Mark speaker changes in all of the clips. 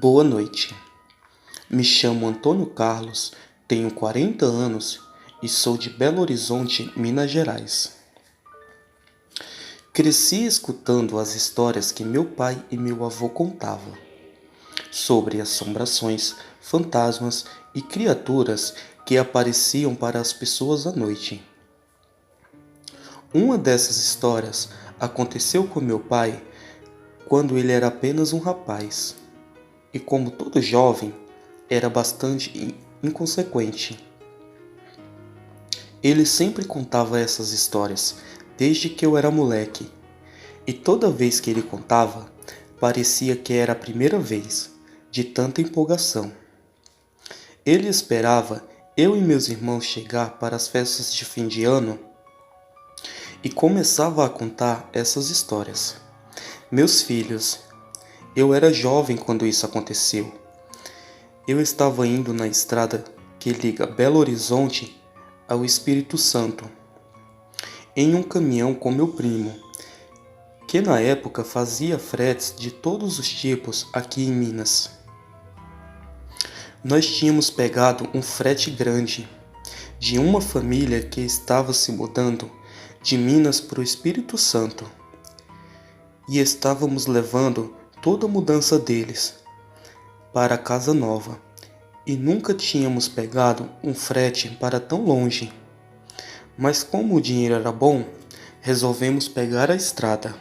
Speaker 1: Boa noite. Me chamo Antônio Carlos, tenho 40 anos e sou de Belo Horizonte, Minas Gerais. Cresci escutando as histórias que meu pai e meu avô contavam sobre assombrações, fantasmas e criaturas que apareciam para as pessoas à noite. Uma dessas histórias aconteceu com meu pai quando ele era apenas um rapaz. E como todo jovem, era bastante inconsequente. Ele sempre contava essas histórias, desde que eu era moleque. E toda vez que ele contava, parecia que era a primeira vez, de tanta empolgação. Ele esperava eu e meus irmãos chegar para as festas de fim de ano e começava a contar essas histórias. Meus filhos, eu era jovem quando isso aconteceu. Eu estava indo na estrada que liga Belo Horizonte ao Espírito Santo, em um caminhão com meu primo, que na época fazia fretes de todos os tipos aqui em Minas. Nós tínhamos pegado um frete grande, de uma família que estava se mudando de Minas para o Espírito Santo, e estávamos levando toda a mudança deles para a casa nova, e nunca tínhamos pegado um frete para tão longe. Mas como o dinheiro era bom, resolvemos pegar a estrada.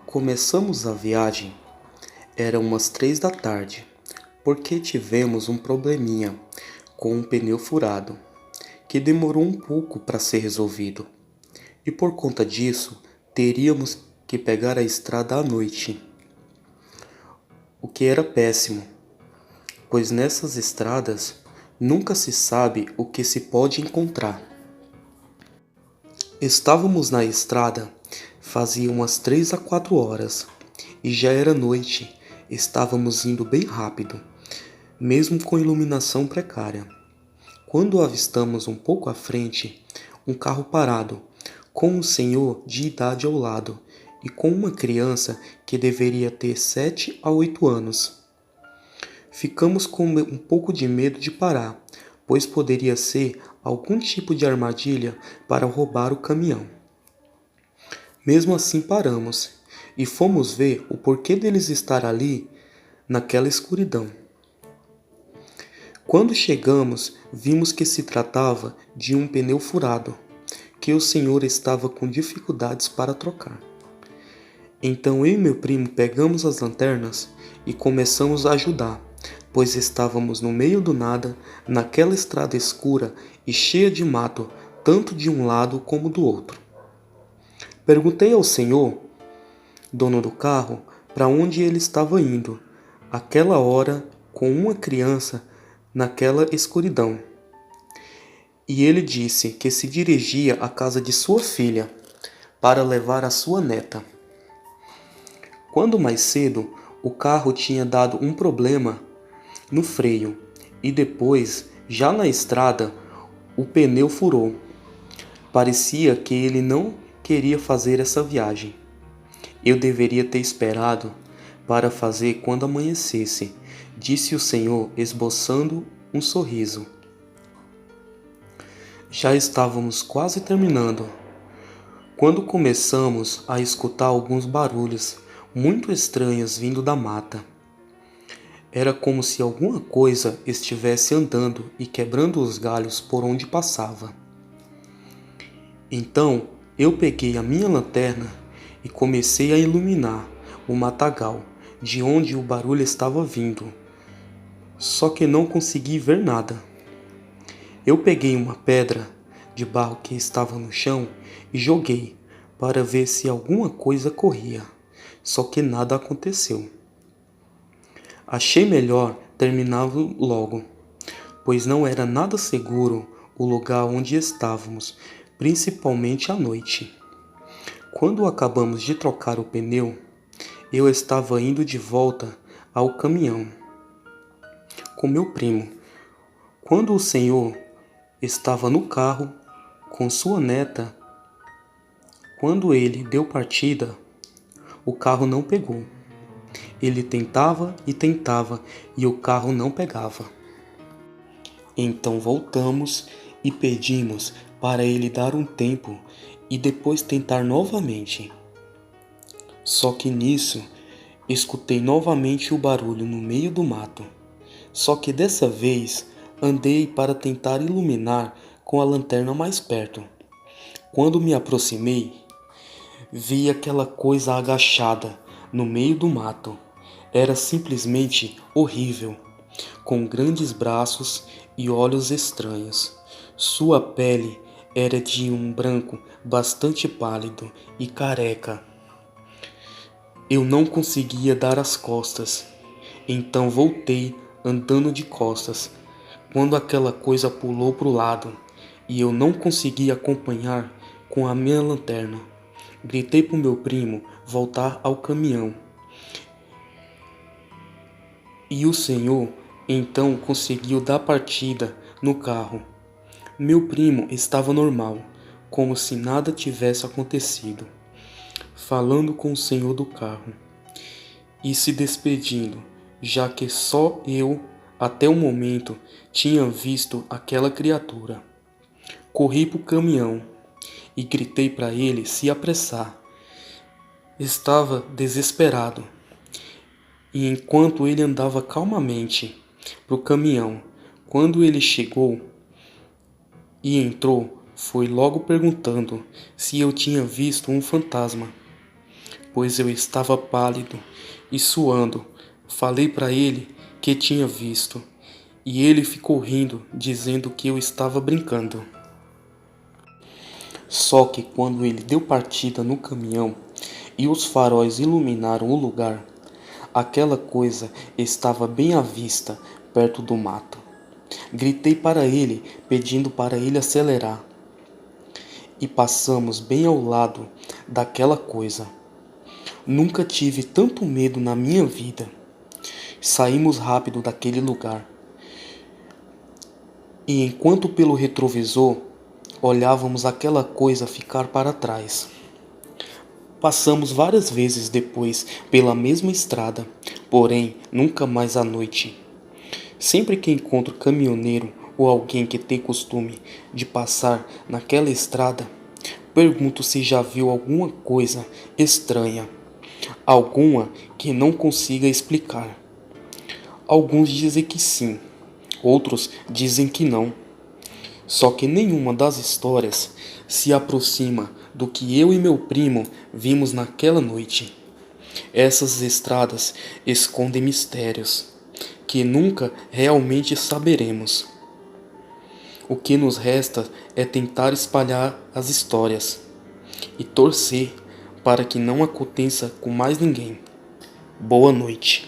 Speaker 1: Começamos a viagem, era umas 3 da tarde, porque tivemos um probleminha com um pneu furado, que demorou um pouco para ser resolvido. E por conta disso, teríamos que pegar a estrada à noite. O que era péssimo, pois nessas estradas nunca se sabe o que se pode encontrar. Estávamos na estrada fazia umas 3 a 4 horas e já era noite. Estávamos indo bem rápido, mesmo com iluminação precária, quando avistamos um pouco à frente um carro parado, com um senhor de idade ao lado e com uma criança que deveria ter 7 a 8 anos. Ficamos com um pouco de medo de parar, pois poderia ser algum tipo de armadilha para roubar o caminhão. Mesmo assim paramos e fomos ver o porquê deles estar ali naquela escuridão. Quando chegamos, vimos que se tratava de um pneu furado, que o senhor estava com dificuldades para trocar. Então eu e meu primo pegamos as lanternas e começamos a ajudar, pois estávamos no meio do nada, naquela estrada escura e cheia de mato, tanto de um lado como do outro. Perguntei ao senhor, dono do carro, para onde ele estava indo, aquela hora com uma criança naquela escuridão. E ele disse que se dirigia à casa de sua filha para levar a sua neta. Quando mais cedo, o carro tinha dado um problema no freio e depois, já na estrada, o pneu furou. Parecia que ele não queria fazer essa viagem. Eu deveria ter esperado para fazer quando amanhecesse, disse o senhor, esboçando um sorriso. Já estávamos quase terminando, quando começamos a escutar alguns barulhos muito estranhos vindo da mata. Era como se alguma coisa estivesse andando e quebrando os galhos por onde passava. Então eu peguei a minha lanterna e comecei a iluminar o matagal de onde o barulho estava vindo, só que não consegui ver nada. Eu peguei uma pedra de barro que estava no chão e joguei para ver se alguma coisa corria, só que nada aconteceu. Achei melhor terminar logo, pois não era nada seguro o lugar onde estávamos, principalmente à noite. Quando acabamos de trocar o pneu, eu estava indo de volta ao caminhão com meu primo, quando o senhor estava no carro com sua neta. Quando ele deu partida, o carro não pegou. Ele tentava e tentava e o carro não pegava. Então voltamos e pedimos para ele dar um tempo e depois tentar novamente. Só que nisso, escutei novamente o barulho no meio do mato. Só que dessa vez, andei para tentar iluminar com a lanterna mais perto. Quando me aproximei, vi aquela coisa agachada no meio do mato. Era simplesmente horrível, com grandes braços e olhos estranhos. Sua pele era de um branco bastante pálido e careca. Eu não conseguia dar as costas, então voltei andando de costas, quando aquela coisa pulou para o lado e eu não consegui acompanhar com a minha lanterna. Gritei para o meu primo voltar ao caminhão. E o senhor então conseguiu dar partida no carro. Meu primo estava normal, como se nada tivesse acontecido, falando com o senhor do carro e se despedindo, já que só eu, até o momento, tinha visto aquela criatura. Corri para o caminhão e gritei para ele se apressar. Estava desesperado. E enquanto ele andava calmamente para o caminhão, quando ele chegou e entrou, foi logo perguntando se eu tinha visto um fantasma, pois eu estava pálido e suando. Falei para ele que tinha visto, e ele ficou rindo, dizendo que eu estava brincando. Só que quando ele deu partida no caminhão e os faróis iluminaram o lugar, aquela coisa estava bem à vista, perto do mato. Gritei para ele, pedindo para ele acelerar. E passamos bem ao lado daquela coisa. Nunca tive tanto medo na minha vida. Saímos rápido daquele lugar. E enquanto pelo retrovisor olhávamos aquela coisa ficar para trás. Passamos várias vezes depois pela mesma estrada, porém nunca mais à noite. Sempre que encontro caminhoneiro ou alguém que tem costume de passar naquela estrada, pergunto se já viu alguma coisa estranha, alguma que não consiga explicar. Alguns dizem que sim, outros dizem que não. Só que nenhuma das histórias se aproxima do que eu e meu primo vimos naquela noite. Essas estradas escondem mistérios que nunca realmente saberemos. O que nos resta é tentar espalhar as histórias e torcer para que não aconteça com mais ninguém. Boa noite.